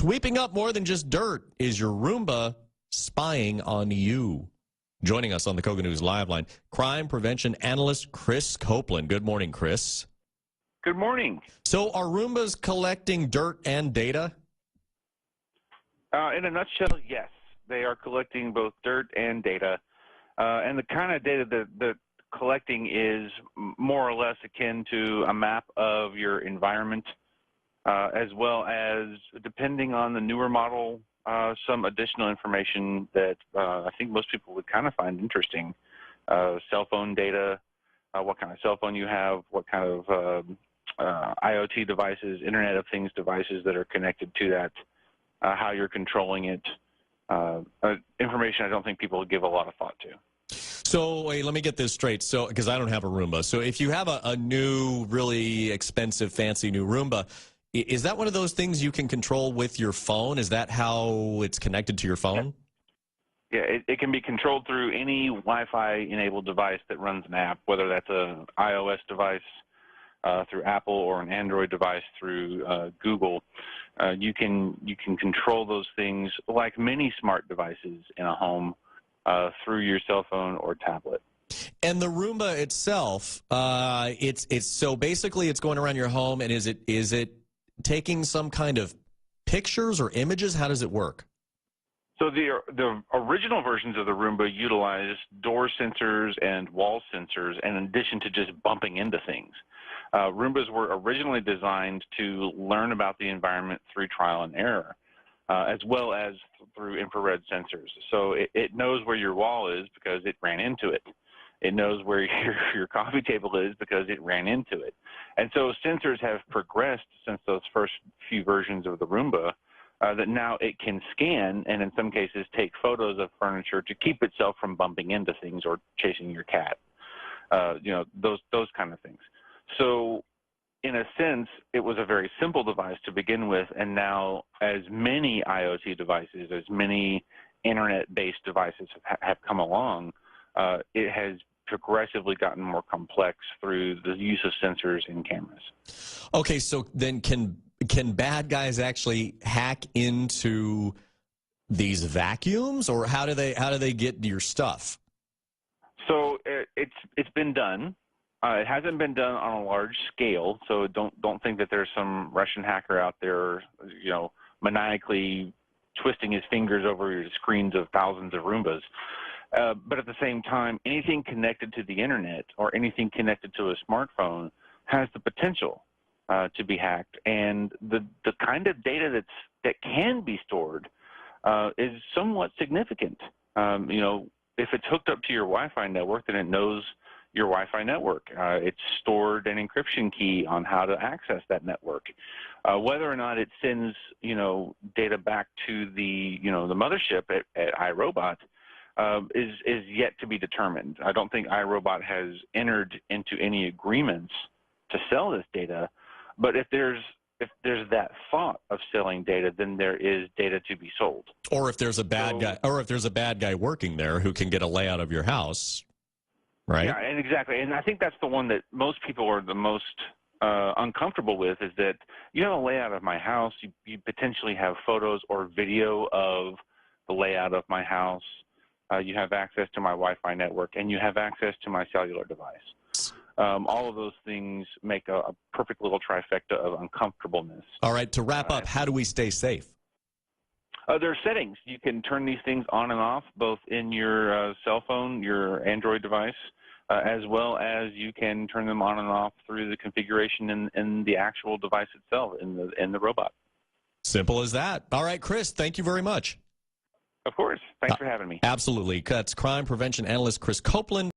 Sweeping up more than just dirt. Is your Roomba spying on you? Joining us on the Koga News Live Line, crime prevention analyst Chris Copeland. Good morning, Chris. Good morning. So are Roombas collecting dirt and data? In a nutshell, yes. They are collecting both dirt and data. And the kind of data that they're collecting is more or less akin to a map of your environment, as well as, depending on the newer model, some additional information that I think most people would kind of find interesting. Cell phone data, what kind of cell phone you have, what kind of IoT devices, Internet of Things devices that are connected to that, how you're controlling it. Information I don't think people would give a lot of thought to. So wait, let me get this straight. So, because I don't have a Roomba. So if you have a new, really expensive, fancy new Roomba, is that one of those things you can control with your phone? Is that how it's connected to your phone? Yeah, it can be controlled through any Wi-Fi enabled device that runs an app, whether that's an iOS device through Apple or an Android device through Google. You can control those things like many smart devices in a home through your cell phone or tablet. And the Roomba itself, it's so basically it's going around your home, and is it taking some kind of pictures or images? How does it work? So the original versions of the Roomba utilized door sensors and wall sensors, in addition to just bumping into things. Roombas were originally designed to learn about the environment through trial and error, as well as through infrared sensors. So it knows where your wall is because it ran into it. It knows where your coffee table is because it ran into it. And so sensors have progressed since those first few versions of the Roomba that now it can scan and in some cases take photos of furniture to keep itself from bumping into things or chasing your cat. Those kind of things. So in a sense, it was a very simple device to begin with, and now as many IoT devices, as many internet-based devices have come along, it has progressively gotten more complex through the use of sensors and cameras. Okay, so then can bad guys actually hack into these vacuums, or how do they get your stuff? So it's been done. It hasn't been done on a large scale, so don't think that there's some Russian hacker out there, maniacally twisting his fingers over the screens of thousands of Roombas. But at the same time, anything connected to the internet or anything connected to a smartphone has the potential to be hacked, and the kind of data that can be stored is somewhat significant. If it's hooked up to your Wi-Fi network, then it knows your Wi-Fi network. It's stored an encryption key on how to access that network. Whether or not it sends, data back to the mothership at iRobot is yet to be determined. I don't think iRobot has entered into any agreements to sell this data, but if there's that thought of selling data, then there is data to be sold. Or if there's a bad guy working there who can get a layout of your house. Right. Yeah, and exactly. And I think that's the one that most people are the most uncomfortable with, is that you have a layout of my house. You potentially have photos or video of the layout of my house. You have access to my Wi-Fi network, and you have access to my cellular device. All of those things make a perfect little trifecta of uncomfortableness. All right. To wrap up, how do we stay safe? There are settings. You can turn these things on and off, both in your cell phone, your Android device, as well as you can turn them on and off through the configuration in the actual device itself, in the robot. Simple as that. All right, Chris, thank you very much. Of course. Thanks for having me. Absolutely. That's crime prevention analyst Chris Copeland.